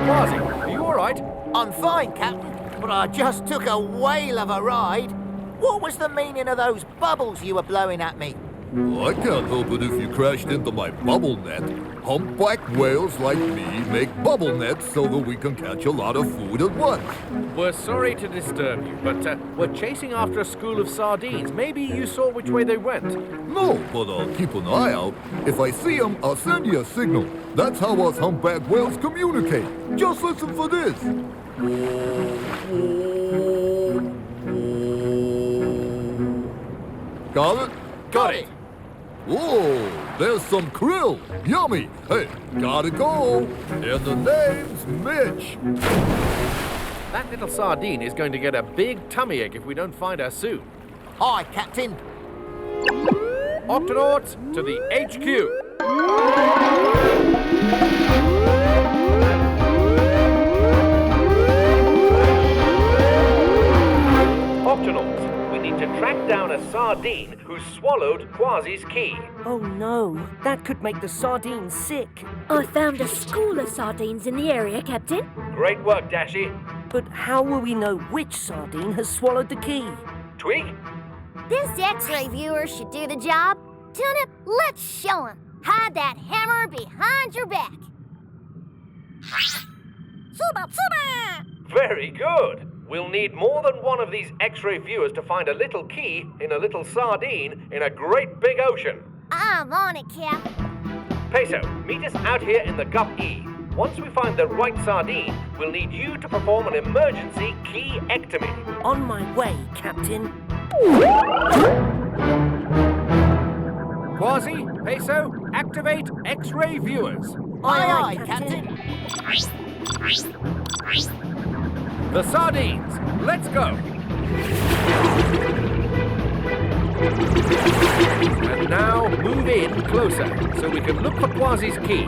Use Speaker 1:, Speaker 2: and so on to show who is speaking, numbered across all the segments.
Speaker 1: Kwazii, are you all right?
Speaker 2: I'm fine, Captain, but I just took a whale of a ride. What was the meaning of those bubbles you were blowing at me?
Speaker 3: I can't help it if you crashed into my bubble net. Humpback whales like me make bubble nets so that we can catch a lot of food at once.
Speaker 1: We're sorry to disturb you, but we're chasing after a school of sardines. Maybe you saw which way they went.
Speaker 3: No, but I'll keep an eye out. If I see them, I'll send you a signal. That's how us humpback whales communicate. Just listen for this. Got it?
Speaker 1: Got it.
Speaker 3: Whoa, there's some krill. Yummy. Hey, gotta go. And the name's Mitch.
Speaker 1: That little sardine is going to get a big tummy ache if we don't find her soon.
Speaker 2: Hi, Captain.
Speaker 1: Octonauts to the HQ. Octonauts, we need to track down a sardine who swallowed Kwazii's key.
Speaker 4: Oh no, that could make the sardines sick.
Speaker 5: I found a school of sardines in the area, Captain.
Speaker 1: Great work, Dashi.
Speaker 4: But how will we know which sardine has swallowed the key?
Speaker 1: Tweak?
Speaker 5: This X-ray viewer should do the job. Tuna, let's show him. Hide that hammer behind your back. Suba, suba!
Speaker 1: Very good. We'll need more than one of these X-ray viewers to find a little key in a little sardine in a great big ocean.
Speaker 5: I'm on it, Cap.
Speaker 1: Peso, meet us out here in the Gulf E. Once we find the right sardine, we'll need you to perform an emergency key-ectomy.
Speaker 4: On my way, Captain.
Speaker 1: Kwazii, Peso, activate X-ray viewers.
Speaker 2: Aye, Captain.
Speaker 1: The sardines, let's go. And now move in closer so we can look for Kwazii's key.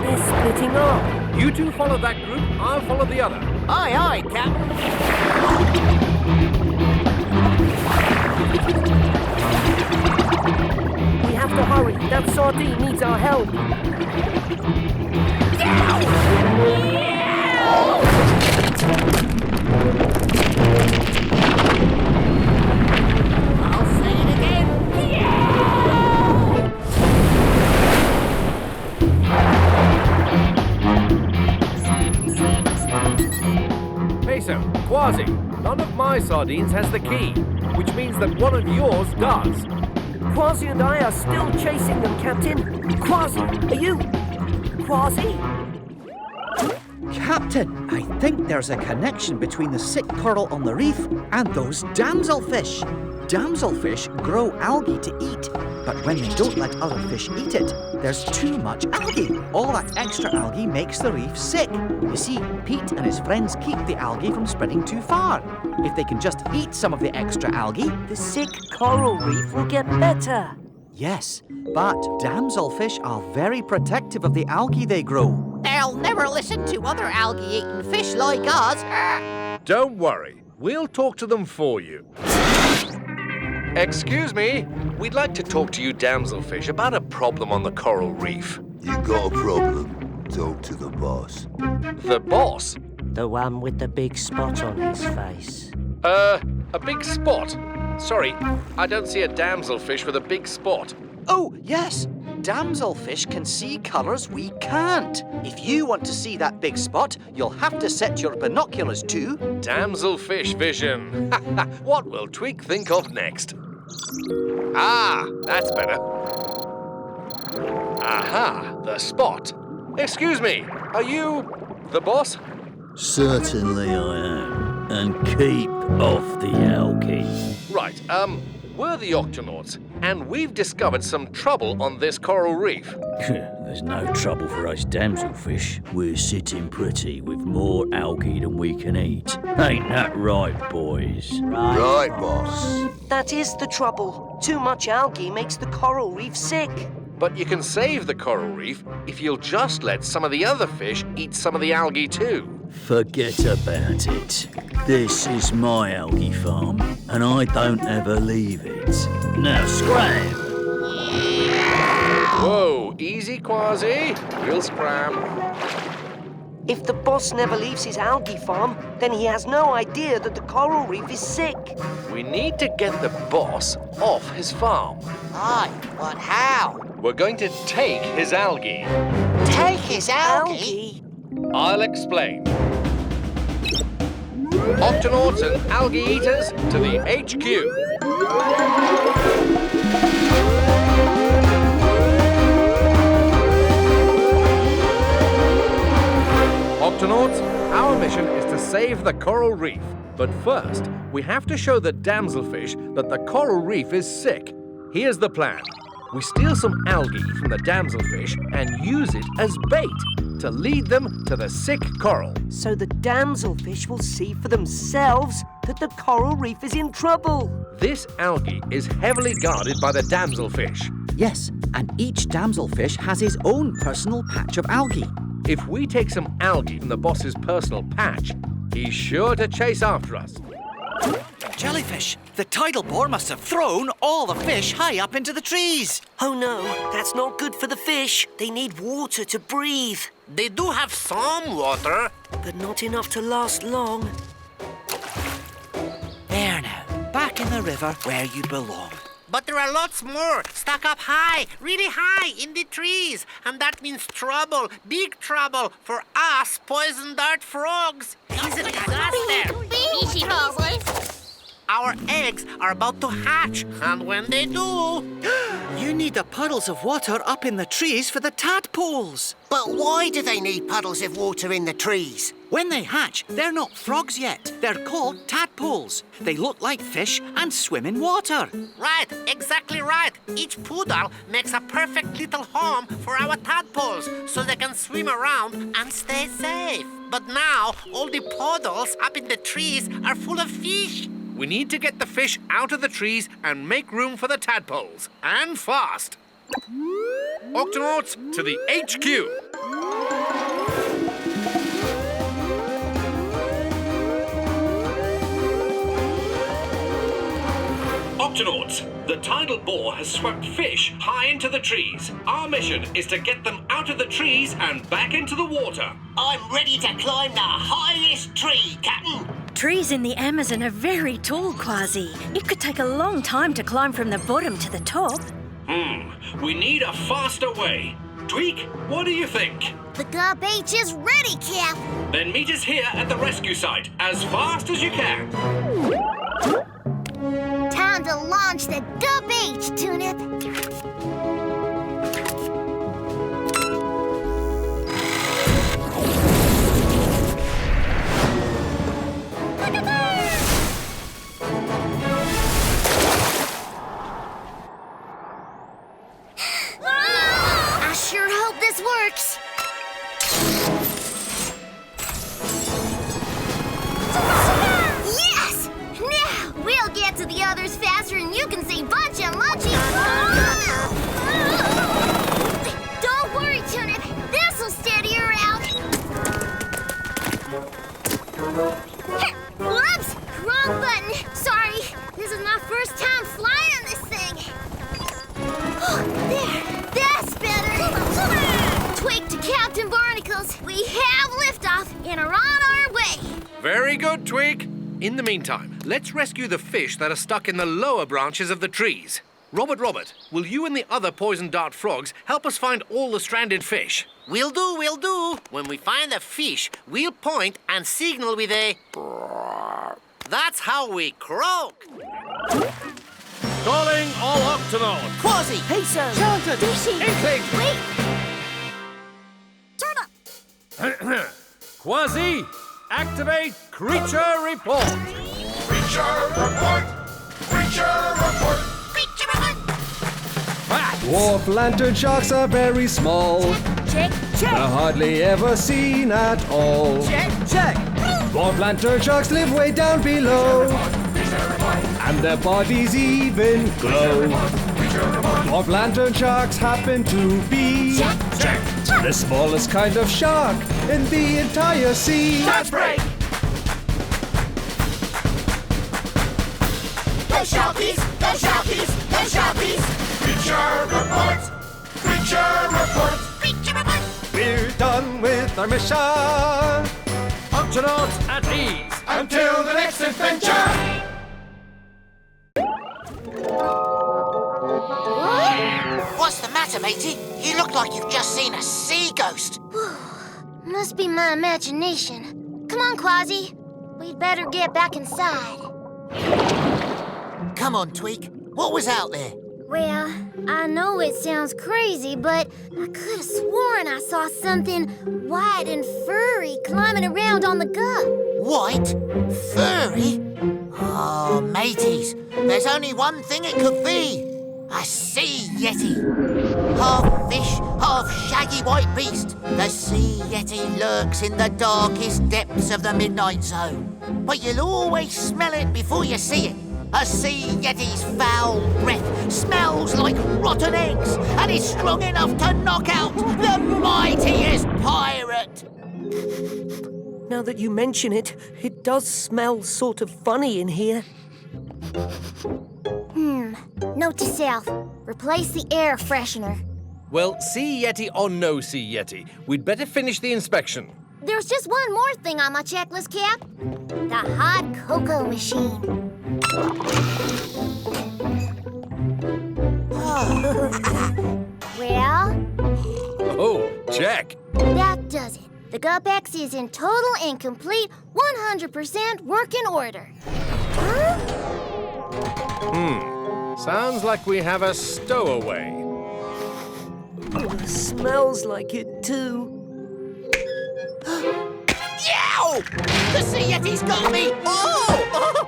Speaker 4: They're splitting up.
Speaker 1: You two follow that group, I'll follow the other.
Speaker 2: Aye, Captain.
Speaker 4: We have to hurry. That sardine needs our help.
Speaker 2: I'll say it again.
Speaker 1: Peso, Kwazii, none of my sardines has the key, which means that one of yours does.
Speaker 4: Kwazii and I are still chasing them, Captain. Kwazii, are you... Kwazii?
Speaker 6: Captain, I think there's a connection between the sick coral on the reef and those damselfish. Damselfish grow algae to eat, but when they don't let other fish eat it, there's too much algae. All that extra algae makes the reef sick. You see, Pete and his friends keep the algae from spreading too far. If they can just eat some of the extra algae...
Speaker 4: The sick coral reef will get better.
Speaker 6: Yes, but damselfish are very protective of the algae they grow.
Speaker 7: They'll never listen to other algae-eating fish like us.
Speaker 1: Don't worry, we'll talk to them for you. Excuse me, we'd like to talk to you damselfish about a problem on the coral reef.
Speaker 8: You got a problem? Talk to the boss.
Speaker 1: The boss?
Speaker 4: The one with the big spot on his face.
Speaker 1: A big spot? Sorry, I don't see a damselfish with a big spot.
Speaker 6: Oh, yes. Damselfish can see colours we can't. If you want to see that big spot, you'll have to set your binoculars to...
Speaker 1: Damselfish vision. What will Twig think of next? Ah, that's better. Aha, the spot. Excuse me, are you the boss?
Speaker 8: Certainly I am. And keep off the algae.
Speaker 1: Right, we're the Octonauts, and we've discovered some trouble on this coral reef.
Speaker 8: There's no trouble for us damselfish. We're sitting pretty with more algae than we can eat. Ain't that right, boys? Right, boss.
Speaker 4: That is the trouble. Too much algae makes the coral reef sick.
Speaker 1: But you can save the coral reef if you'll just let some of the other fish eat some of the algae too.
Speaker 8: Forget about it. This is my algae farm, and I don't ever leave it. Now scram!
Speaker 1: Whoa, easy, Kwazii. We'll scram.
Speaker 4: If the boss never leaves his algae farm, then he has no idea that the coral reef is sick.
Speaker 1: We need to get the boss off his farm.
Speaker 7: Aye, but how?
Speaker 1: We're going to take his algae.
Speaker 7: Take his algae?
Speaker 1: I'll explain. Octonauts and algae eaters to the HQ. Octonauts, our mission is to save the coral reef. But first, we have to show the damselfish that the coral reef is sick. Here's the plan. We steal some algae from the damselfish and use it as bait to lead them to the sick coral.
Speaker 4: So the damselfish will see for themselves that the coral reef is in trouble.
Speaker 1: This algae is heavily guarded by the damselfish.
Speaker 6: Yes, and each damselfish has his own personal patch of algae.
Speaker 1: If we take some algae from the boss's personal patch, he's sure to chase after us.
Speaker 6: Jellyfish! The tidal bore must have thrown all the fish high up into the trees.
Speaker 4: Oh no, that's not good for the fish. They need water to breathe,
Speaker 9: They do have some water.
Speaker 4: but not enough to last long.
Speaker 6: There now, back in the river where you belong.
Speaker 9: But there are lots more stuck up high, really high in the trees. And that means trouble, big trouble for us poison dart frogs. It's a disaster.
Speaker 5: Fishy bubbles.
Speaker 9: Our eggs are about to hatch, and when they do...
Speaker 6: You need the puddles of water up in the trees for the tadpoles.
Speaker 7: But why do they need puddles of water in the trees?
Speaker 6: When they hatch, they're not frogs yet. They're called tadpoles. They look like fish and swim in water.
Speaker 9: Right, exactly right. Each poodle makes a perfect little home for our tadpoles, so they can swim around and stay safe. But now, all the puddles up in the trees are full of fish.
Speaker 1: We need to get the fish out of the trees and make room for the tadpoles. And fast. Octonauts to the HQ. Octonauts, the tidal bore has swept fish high into the trees. Our mission is to get them out of the trees and back into the water.
Speaker 7: I'm ready to climb the highest tree, Captain.
Speaker 10: Trees in the Amazon are very tall, Kwazii. It could take a long time to climb from the bottom to the top.
Speaker 1: We need a faster way. Tweak, what do you think?
Speaker 5: The Gup H is ready, Cap.
Speaker 1: Then meet us here at the rescue site as fast as you can.
Speaker 5: Time to launch the Gup H, Tunip. I sure hope this works. Yes! Now we'll get to the others faster and you can see Bunch and Lunchy. Don't worry, Tunip. This'll steady her out. Whoops! Wrong button. Sorry. This is my first time flying this thing. There. That's better. Tweak to Captain Barnacles. We have liftoff and are on our way.
Speaker 1: Very good, Tweak. In the meantime, let's rescue the fish that are stuck in the lower branches of the trees. Robert, will you and the other poison dart frogs help us find all the stranded fish?
Speaker 9: Will do, will do. When we find a fish, we'll point and signal with a... That's how we croak.
Speaker 1: Calling all Octonauts.
Speaker 4: Kwazii! Peso!
Speaker 10: Fishy!
Speaker 5: Wait. Turn up.
Speaker 1: Kwazii, activate Creature Report.
Speaker 3: Creature report! Creature report!
Speaker 11: Dwarf lantern sharks are very small.
Speaker 4: Check,
Speaker 11: They're hardly ever seen at all.
Speaker 4: check, check.
Speaker 11: Dwarf lantern sharks live way down below, and their bodies even glow. Dwarf lantern sharks happen to be the smallest kind of shark in the entire sea.
Speaker 4: That's break.
Speaker 7: The sharkies! The sharkies! The sharkies!
Speaker 3: Creature report! Creature report!
Speaker 7: Creature report!
Speaker 11: We're done with our mission.
Speaker 1: Octonauts at ease.
Speaker 11: Until the next adventure.
Speaker 2: What's the matter, matey? You look like you've just seen a sea ghost.
Speaker 5: Must be my imagination. Come on, Kwazii. We'd better get back inside.
Speaker 2: Come on, Tweak. What was out there?
Speaker 5: Well, I know it sounds crazy, but I could have sworn I saw something white and furry climbing around on the gup.
Speaker 2: White? Furry? Oh, mateys, there's only one thing it could be. A sea yeti. Half fish, half shaggy white beast. The sea yeti lurks in the darkest depths of the midnight zone. But you'll always smell it before you see it. A sea yeti's foul breath smells like rotten eggs and is strong enough to knock out the mightiest pirate.
Speaker 4: Now that you mention it, it does smell sort of funny in here.
Speaker 5: Note to self, replace the air freshener.
Speaker 1: Well, sea yeti or no sea yeti, we'd better finish the inspection.
Speaker 5: There's just one more thing on my checklist, Cap. The hot cocoa machine. Well?
Speaker 1: Oh, check.
Speaker 5: That does it. The GupX is in total and complete 100% working order. Huh?
Speaker 1: Sounds like we have a stowaway.
Speaker 4: Smells like it too.
Speaker 2: Yow! The sea yeti's got me!
Speaker 12: Oh!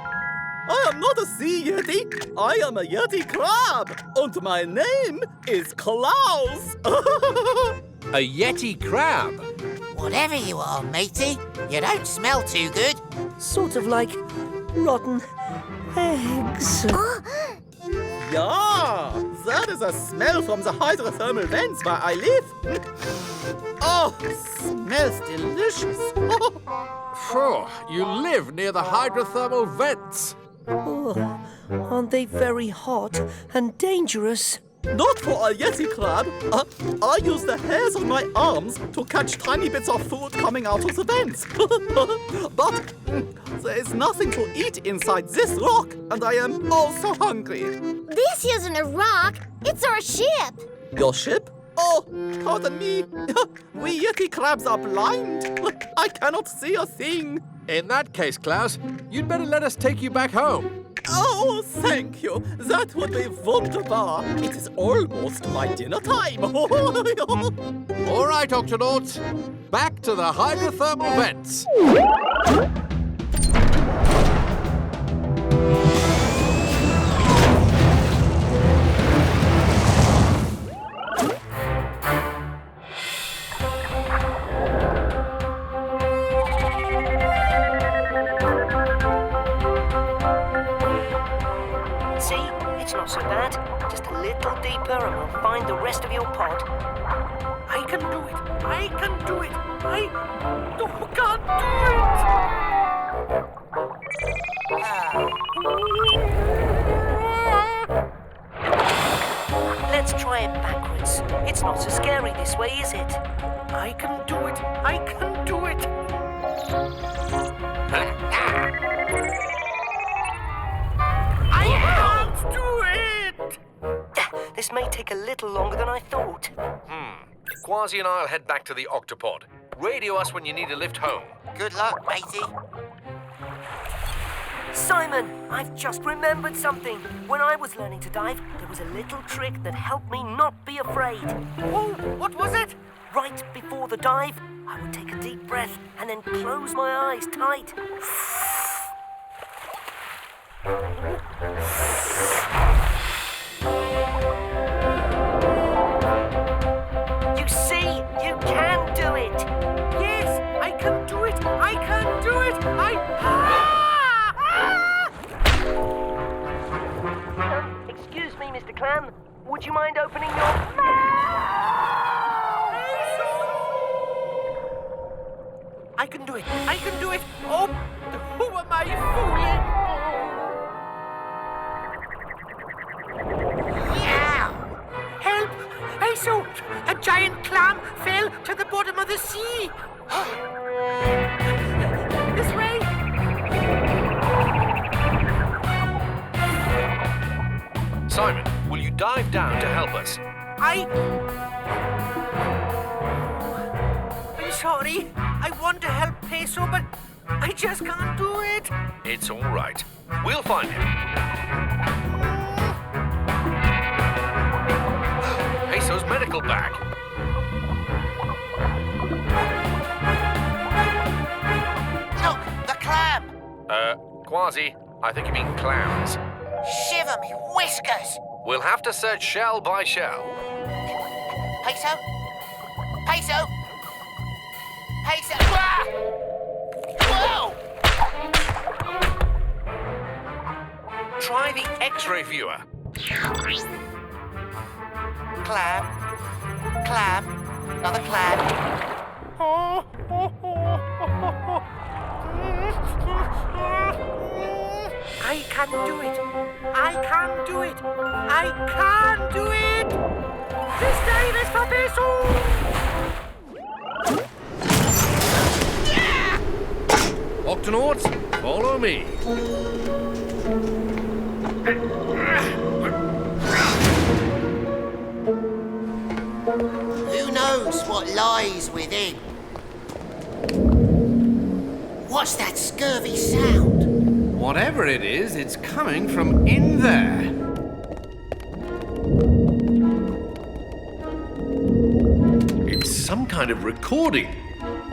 Speaker 12: I am not a sea yeti. I am a yeti crab. And my name is Klaus.
Speaker 1: A yeti crab?
Speaker 2: Whatever you are, matey, you don't smell too good.
Speaker 4: Sort of like rotten eggs.
Speaker 12: Yeah, that is a smell from the hydrothermal vents where I live. Oh, smells delicious.
Speaker 1: Phew, you live near the hydrothermal vents.
Speaker 4: Oh, aren't they very hot and dangerous?
Speaker 12: Not for a yeti crab. I use the hairs on my arms to catch tiny bits of food coming out of the vents. But there is nothing to eat inside this rock, and I am also hungry.
Speaker 5: This isn't a rock, it's our ship.
Speaker 12: Your ship? Oh, pardon me. We yeti crabs are blind. I cannot see a thing.
Speaker 1: In that case, Klaus, you'd better let us take you back home.
Speaker 12: Oh, thank you. That would be wunderbar. It is almost my dinner time.
Speaker 1: All right, Octonauts. Back to the hydrothermal vents.
Speaker 4: So bad. Just a little deeper and we'll find the rest of your pod. I can do it. I can do it. I can't do it. Let's try it backwards. It's not so scary this way, is it? I can do it. I can do it. This may take a little longer than I thought.
Speaker 1: Kwazii and I'll head back to the Octopod. Radio us when you need a lift home.
Speaker 2: Good luck, matey.
Speaker 4: Simon, I've just remembered something. When I was learning to dive, there was a little trick that helped me not be afraid.
Speaker 9: Oh, what was it?
Speaker 4: Right before the dive, I would take a deep breath and then close my eyes tight. You see, you can do it.
Speaker 9: Yes, I can do it. I can do it.
Speaker 4: Excuse me, Mr. Clam. Would you mind opening your...
Speaker 9: I can do it. I can do it. Oh, who am I fooling? Help! A Peso! A giant clam fell to the bottom of the sea! This way!
Speaker 1: Simon, will you dive down to help us?
Speaker 9: I'm sorry. I want to help Peso, but I just can't do it.
Speaker 1: It's all right. We'll find him. Peso's medical bag.
Speaker 2: Look, the clam.
Speaker 1: Kwazii, I think you mean clowns.
Speaker 2: Shiver me whiskers.
Speaker 1: We'll have to search shell by shell.
Speaker 2: Peso? Peso? Peso? Ah! Whoa!
Speaker 1: Try the X-ray viewer.
Speaker 2: Clam. Clam. Another clam.
Speaker 9: I can do it. I can do it. I can do it. This dive is for Peso.
Speaker 1: Octonauts, follow me.
Speaker 2: Who knows what lies within? What's that scurvy sound?
Speaker 1: Whatever it is, it's coming from in there. It's some kind of recording.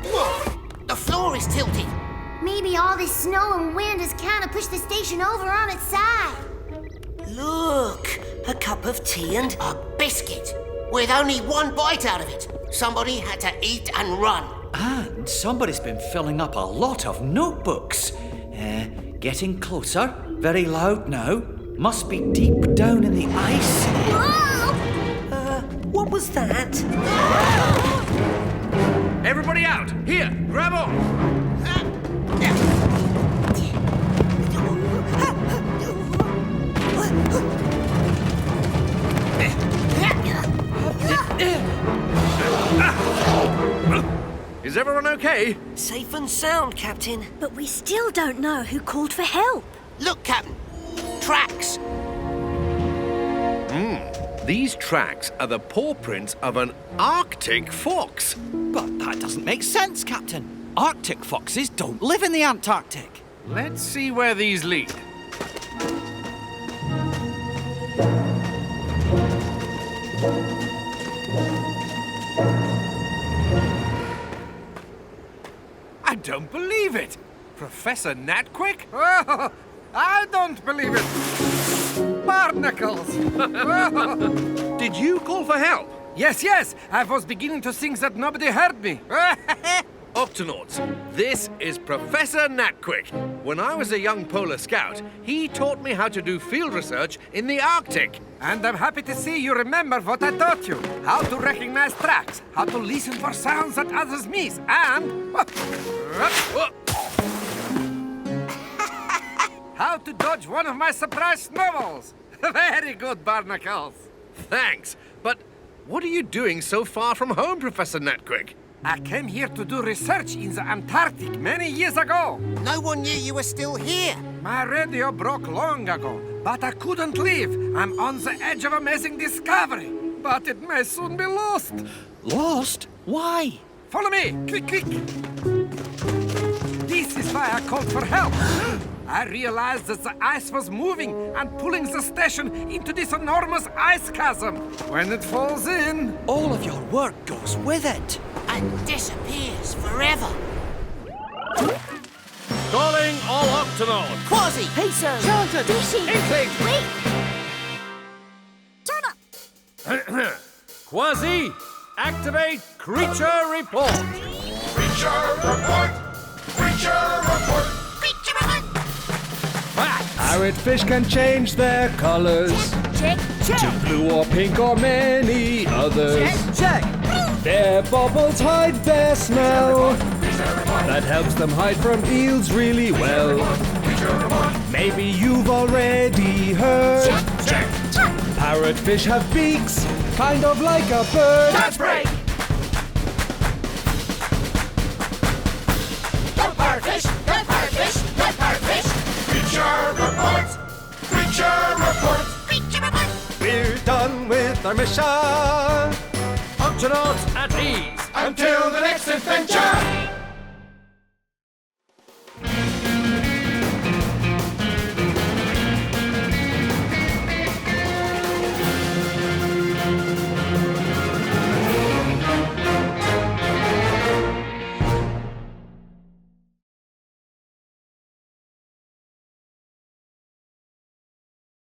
Speaker 2: Whoa! The floor is tilted.
Speaker 5: Maybe all this snow and wind has kind of pushed the station over on its side.
Speaker 4: Look, a cup of tea and...
Speaker 2: A biscuit with only one bite out of it. Somebody had to eat and run.
Speaker 6: And somebody's been filling up a lot of notebooks. Getting closer. Very loud now. Must be deep down in the ice.
Speaker 5: Whoa!
Speaker 4: What was that?
Speaker 1: Everybody out! Here, grab on! Is everyone okay?
Speaker 4: Safe and sound, Captain.
Speaker 10: But we still don't know who called for help.
Speaker 2: Look, Captain. Tracks.
Speaker 1: These tracks are the paw prints of an Arctic fox.
Speaker 6: But that doesn't make sense, Captain. Arctic foxes don't live in the Antarctic.
Speaker 1: Let's see where these lead. I don't believe it! Professor Natquick?
Speaker 13: Oh, I don't believe it. Barnacles!
Speaker 1: Did you call for help?
Speaker 13: Yes, I was beginning to think that nobody heard me.
Speaker 1: Octonauts, this is Professor Natquick. When I was a young polar scout, he taught me how to do field research in the Arctic.
Speaker 13: And I'm happy to see you remember what I taught you. How to recognize tracks, how to listen for sounds that others miss, and... how to dodge one of my surprise snowballs. Very good, Barnacles.
Speaker 1: Thanks, but what are you doing so far from home, Professor Natquick?
Speaker 13: I came here to do research in the Antarctic many years ago.
Speaker 2: No one knew you were still here.
Speaker 13: My radio broke long ago, but I couldn't leave. I'm on the edge of amazing discovery, but it may soon be lost.
Speaker 6: Lost? Why?
Speaker 13: Follow me, quick. This is why I called for help. I realized that the ice was moving and pulling the station into this enormous ice chasm. When it falls in...
Speaker 6: all of your work goes with it.
Speaker 2: And disappears forever.
Speaker 1: Calling all Octonauts!
Speaker 2: Kwazii!
Speaker 5: Peso!
Speaker 2: Charlton!
Speaker 5: Dishy!
Speaker 1: Inkling!
Speaker 5: Wait! Turn up!
Speaker 1: Kwazii, activate Creature Report!
Speaker 14: Creature report! Creature report!
Speaker 11: Parrotfish can change their colors
Speaker 5: Check!
Speaker 11: to blue or pink or many others.
Speaker 6: Check!
Speaker 11: Their bubbles hide their smell. That helps them hide from eels really well. Maybe you've already heard. Parrotfish have beaks kind of like a bird.
Speaker 14: Dance break! Go Parrotfish! Go Parrotfish! Go Parrotfish! Creature report! Creature report!
Speaker 9: Creature report!
Speaker 11: We're done with our mission.
Speaker 1: Octonauts at ease.
Speaker 14: Until the next adventure!